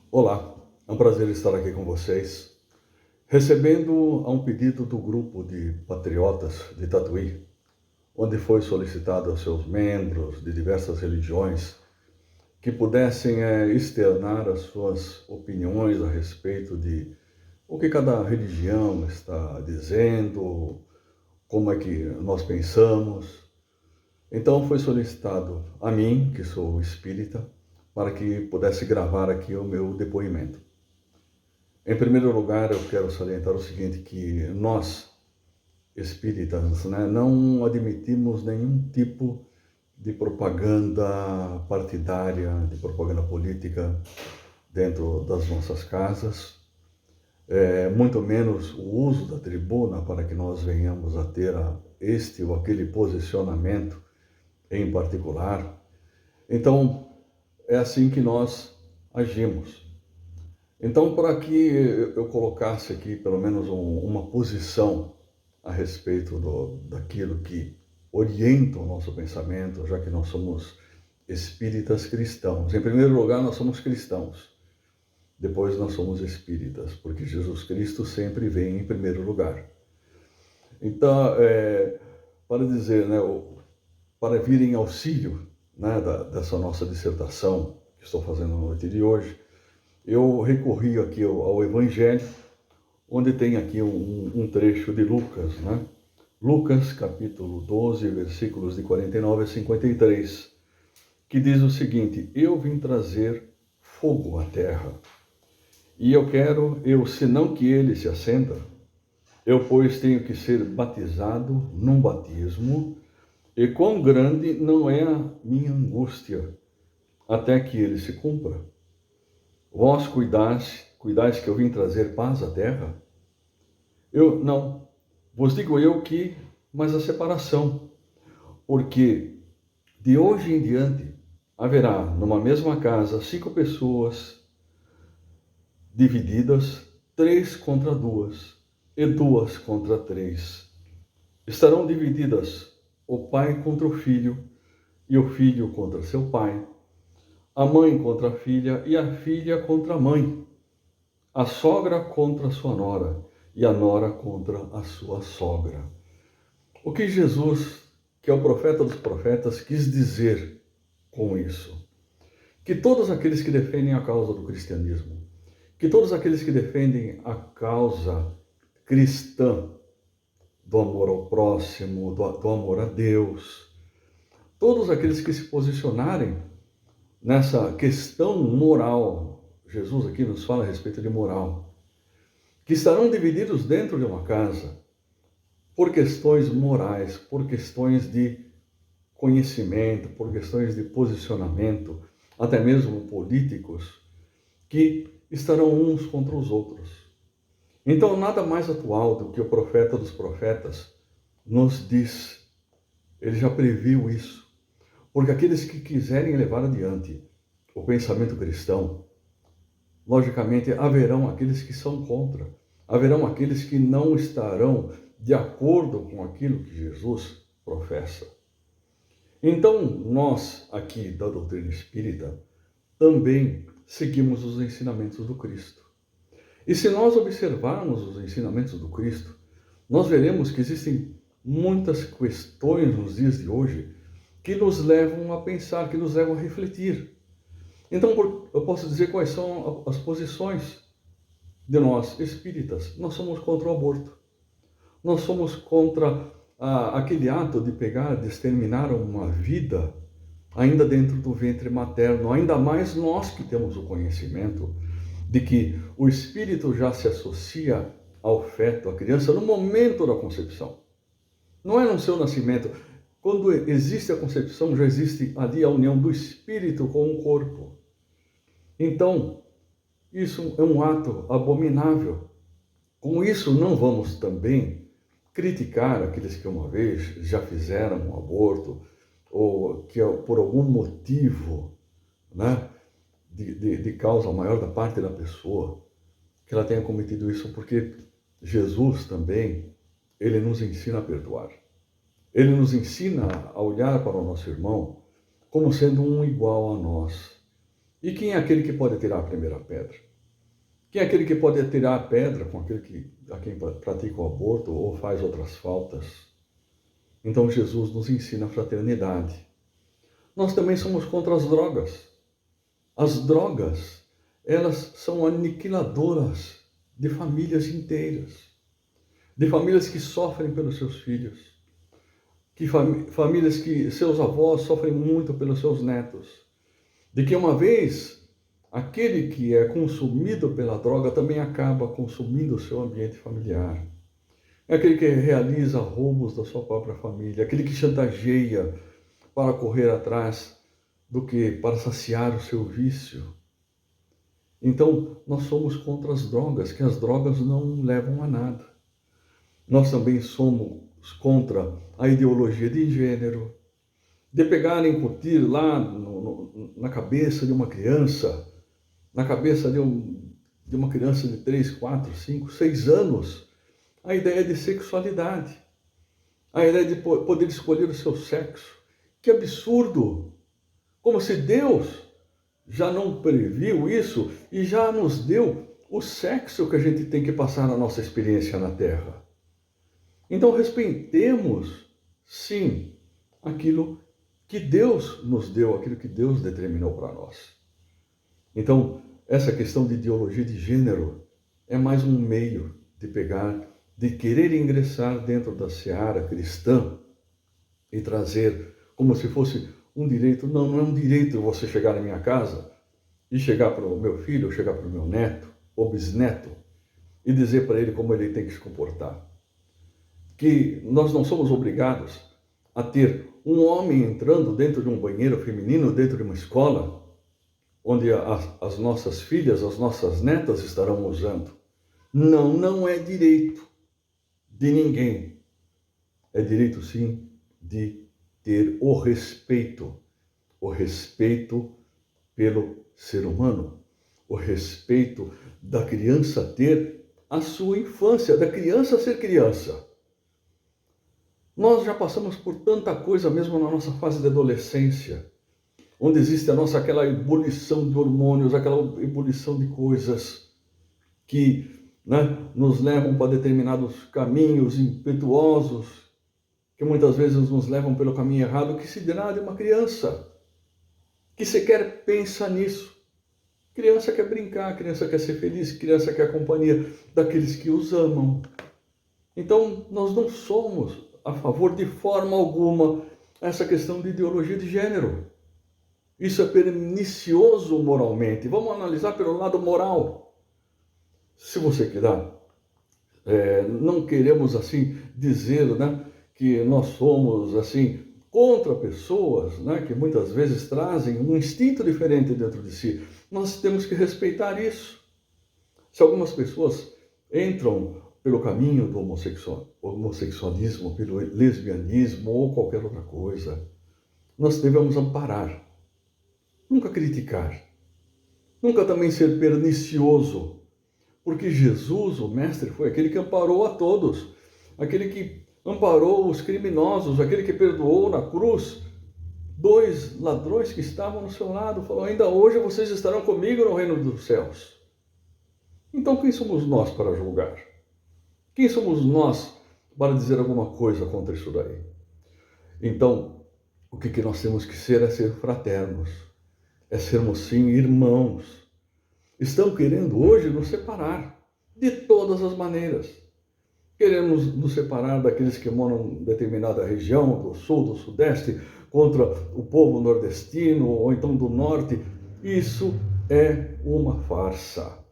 Olá, é um prazer estar aqui com vocês, recebendo a um pedido do grupo de patriotas de Tatuí, onde foi solicitado aos seus membros de diversas religiões que pudessem externar as suas opiniões a respeito de o que cada religião está dizendo, como é que nós pensamos. Então foi solicitado a mim, que sou espírita, para que pudesse gravar aqui o meu depoimento. Em primeiro lugar, eu quero salientar o seguinte, que nós, espíritas, não admitimos nenhum tipo de propaganda partidária, de propaganda política dentro das nossas casas, muito menos o uso da tribuna para que nós venhamos a ter este ou aquele posicionamento em particular. Então, é assim que nós agimos. Então, para que eu colocasse aqui pelo menos uma posição a respeito daquilo que orienta o nosso pensamento, já que nós somos espíritas cristãos. Em primeiro lugar, nós somos cristãos. Depois nós somos espíritas, porque Jesus Cristo sempre vem em primeiro lugar. Então, para dizer, para vir em auxílio, dessa nossa dissertação que estou fazendo na noite de hoje, eu recorri aqui ao Evangelho, onde tem aqui um trecho de Lucas, Lucas, capítulo 12, versículos de 49 a 53, que diz o seguinte: Eu vim trazer fogo à terra, e senão que ele se acenda, pois, tenho que ser batizado num batismo, e quão grande não é a minha angústia, até que ele se cumpra. Vós cuidais que eu vim trazer paz à terra? Não, vos digo eu que, mas a separação, porque de hoje em diante haverá numa mesma casa 5 pessoas divididas, 3 contra 2 e 2 contra 3. Estarão divididas o pai contra o filho, e o filho contra seu pai, a mãe contra a filha e a filha contra a mãe, a sogra contra a sua nora e a nora contra a sua sogra. O que Jesus, que é o profeta dos profetas, quis dizer com isso? Que todos aqueles que defendem a causa do cristianismo, que todos aqueles que defendem a causa cristã, do amor ao próximo, do amor a Deus, todos aqueles que se posicionarem nessa questão moral, Jesus aqui nos fala a respeito de moral, que estarão divididos dentro de uma casa por questões morais, por questões de conhecimento, por questões de posicionamento, até mesmo políticos, que estarão uns contra os outros. Então, nada mais atual do que o profeta dos profetas nos diz. Ele já previu isso. Porque aqueles que quiserem levar adiante o pensamento cristão, logicamente haverão aqueles que são contra, haverão aqueles que não estarão de acordo com aquilo que Jesus professa. Então, nós aqui da doutrina espírita também seguimos os ensinamentos do Cristo. E se nós observarmos os ensinamentos do Cristo, nós veremos que existem muitas questões nos dias de hoje que nos levam a pensar, que nos levam a refletir. Então, eu posso dizer quais são as posições de nós espíritas. Nós somos contra o aborto. Nós somos contra aquele ato de pegar, de exterminar uma vida ainda dentro do ventre materno, ainda mais nós que temos o conhecimento de que o espírito já se associa ao feto, à criança, no momento da concepção. Não é no seu nascimento. Quando existe a concepção, já existe ali a união do espírito com o corpo. Então, isso é um ato abominável. Com isso, não vamos também criticar aqueles que uma vez já fizeram um aborto, ou que por algum motivo, de causa maior da parte da pessoa, que ela tenha cometido isso, porque Jesus também, ele nos ensina a perdoar. Ele nos ensina a olhar para o nosso irmão como sendo um igual a nós. E quem é aquele que pode tirar a primeira pedra? Quem é aquele que pode tirar a pedra com aquele a quem pratica o aborto ou faz outras faltas? Então Jesus nos ensina a fraternidade. Nós também somos contra as drogas. As drogas, elas são aniquiladoras de famílias inteiras, de famílias que sofrem pelos seus filhos, famílias que seus avós sofrem muito pelos seus netos, de que uma vez aquele que é consumido pela droga também acaba consumindo o seu ambiente familiar. É aquele que realiza roubos da sua própria família, aquele que chantageia para correr atrás do que para saciar o seu vício. Então, nós somos contra as drogas, que as drogas não levam a nada. Nós também somos contra a ideologia de gênero, de pegar e incutir lá na cabeça de uma criança, na cabeça de uma criança de 3, 4, 5, 6 anos, a ideia de sexualidade, a ideia de poder escolher o seu sexo. Que absurdo! Como se Deus já não previu isso e já nos deu o sexo que a gente tem que passar na nossa experiência na Terra. Então respeitemos, sim, aquilo que Deus nos deu, aquilo que Deus determinou para nós. Então, essa questão de ideologia de gênero é mais um meio de de querer ingressar dentro da seara cristã e trazer como se fosse um direito. Não, não é um direito você chegar na minha casa e chegar para o meu filho, ou chegar para o meu neto ou bisneto e dizer para ele como ele tem que se comportar. Que nós não somos obrigados a ter um homem entrando dentro de um banheiro feminino, dentro de uma escola, onde as nossas filhas, as nossas netas estarão usando. Não, não é direito de ninguém. É direito, sim, de ter o respeito pelo ser humano, o respeito da criança ter a sua infância, da criança ser criança. Nós já passamos por tanta coisa mesmo na nossa fase de adolescência, onde existe aquela ebulição de hormônios, aquela ebulição de coisas que nos levam para determinados caminhos impetuosos, que muitas vezes nos levam pelo caminho errado, que se dirá de uma criança que sequer pensa nisso. Criança quer brincar, criança quer ser feliz, criança quer a companhia daqueles que os amam. Então, nós não somos a favor de forma alguma essa questão de ideologia de gênero. Isso é pernicioso moralmente. Vamos analisar pelo lado moral. Se você quiser, não queremos assim dizer, que nós somos assim contra pessoas, que muitas vezes trazem um instinto diferente dentro de si. Nós temos que respeitar isso. Se algumas pessoas entram pelo caminho do homossexualismo, pelo lesbianismo ou qualquer outra coisa, nós devemos amparar, nunca criticar, nunca também ser pernicioso, porque Jesus, o Mestre, foi aquele que amparou a todos, aquele que amparou os criminosos, aquele que perdoou na cruz 2 ladrões que estavam no seu lado, falou: ainda hoje vocês estarão comigo no reino dos céus. Então quem somos nós para julgar? Quem somos nós para dizer alguma coisa contra isso daí? Então, o que nós temos que ser é ser fraternos, é sermos sim irmãos. Estão querendo hoje nos separar de todas as maneiras. Queremos nos separar daqueles que moram em determinada região, do sul, do sudeste, contra o povo nordestino ou então do norte. Isso é uma farsa.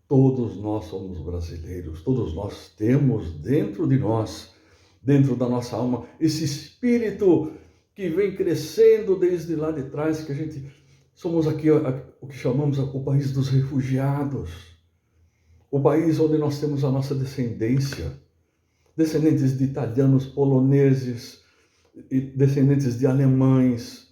Todos nós somos brasileiros, todos nós temos dentro de nós, dentro da nossa alma, esse espírito que vem crescendo desde lá de trás, que a gente somos aqui o que chamamos o país dos refugiados, o país onde nós temos a nossa descendência, descendentes de italianos, poloneses, descendentes de alemães,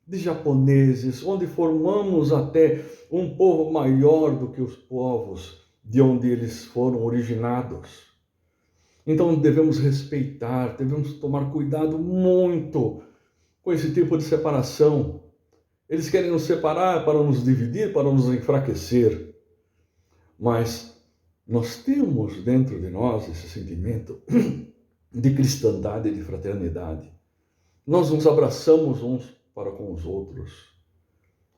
de japoneses, onde formamos até um povo maior do que os povos de onde eles foram originados. Então devemos respeitar, devemos tomar cuidado muito com esse tipo de separação. Eles querem nos separar para nos dividir, para nos enfraquecer. Mas nós temos dentro de nós esse sentimento de cristandade e de fraternidade. Nós nos abraçamos uns para com os outros.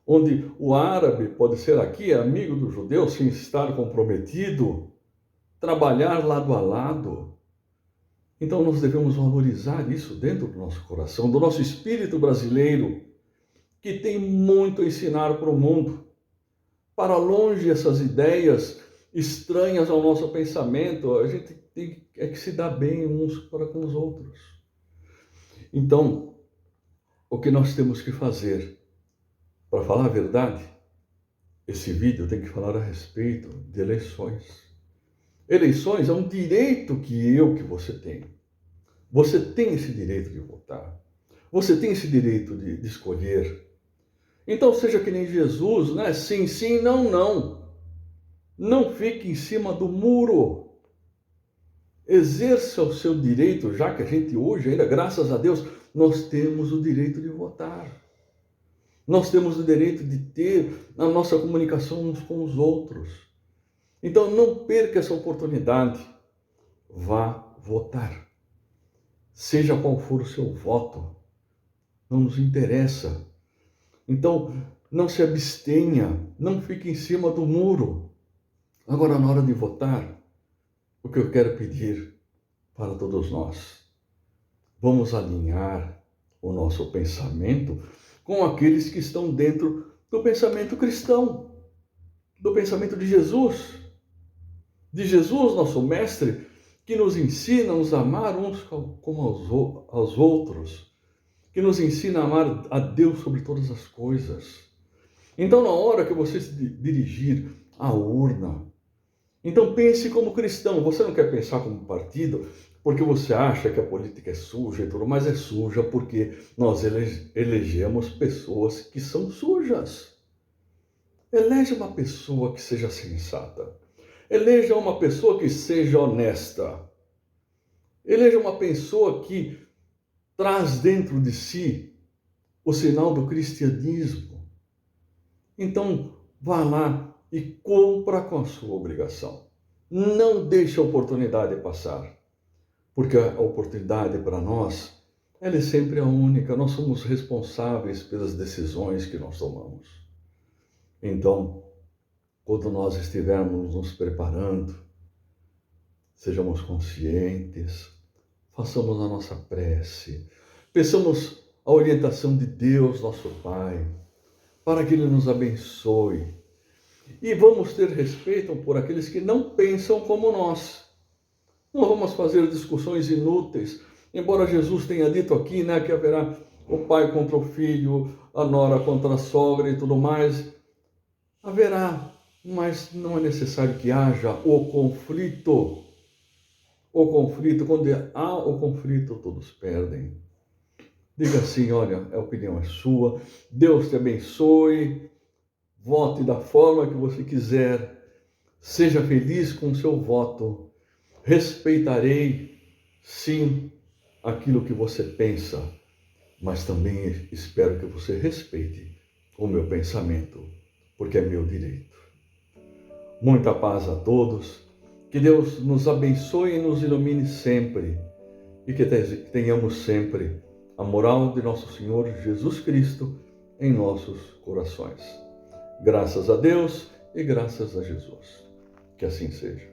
Onde o árabe pode ser aqui amigo do judeu sem estar comprometido, trabalhar lado a lado. Então nós devemos valorizar isso dentro do nosso coração, do nosso espírito brasileiro, que tem muito a ensinar para o mundo. Para longe essas ideias estranhas ao nosso pensamento, a gente tem que se dar bem uns para com os outros. Então, o que nós temos que fazer? Para falar a verdade, esse vídeo tem que falar a respeito de eleições. Eleições é um direito que você tem. Você tem esse direito de votar. Você tem esse direito de escolher. Então seja que nem Jesus, né? Sim, sim, não, não. Não fique em cima do muro. Exerça o seu direito, já que a gente hoje ainda, graças a Deus, nós temos o direito de votar. Nós temos o direito de ter a nossa comunicação uns com os outros. Então não perca essa oportunidade. Vá votar. Seja qual for o seu voto, não nos interessa. Então não se abstenha, não fique em cima do muro. Agora, na hora de votar, o que eu quero pedir para todos nós, vamos alinhar o nosso pensamento com aqueles que estão dentro do pensamento cristão, do pensamento de Jesus. De Jesus, nosso mestre, que nos ensina a nos amar uns como aos outros, que nos ensina a amar a Deus sobre todas as coisas. Então, na hora que você se dirigir à urna, então pense como cristão. Você não quer pensar como partido, porque você acha que a política é suja e tudo, mas é suja porque nós elegemos pessoas que são sujas. Eleja uma pessoa que seja sensata. Eleja uma pessoa que seja honesta. Eleja uma pessoa que traz dentro de si o sinal do cristianismo. Então, vá lá e cumpra com a sua obrigação. Não deixe a oportunidade passar. Porque a oportunidade para nós, ela é sempre a única. Nós somos responsáveis pelas decisões que nós tomamos. Então, quando nós estivermos nos preparando, sejamos conscientes, façamos a nossa prece, peçamos a orientação de Deus, nosso Pai, para que Ele nos abençoe. E vamos ter respeito por aqueles que não pensam como nós. Não vamos fazer discussões inúteis, embora Jesus tenha dito aqui, né, que haverá o pai contra o filho, a nora contra a sogra e tudo mais. Haverá, mas não é necessário que haja o conflito. O conflito, quando há o conflito, todos perdem. Diga assim, olha, a opinião é sua, Deus te abençoe, vote da forma que você quiser, seja feliz com o seu voto. Respeitarei, sim, aquilo que você pensa, mas também espero que você respeite o meu pensamento, porque é meu direito. Muita paz a todos, que Deus nos abençoe e nos ilumine sempre, e que tenhamos sempre a moral de nosso Senhor Jesus Cristo em nossos corações. Graças a Deus e graças a Jesus. Que assim seja.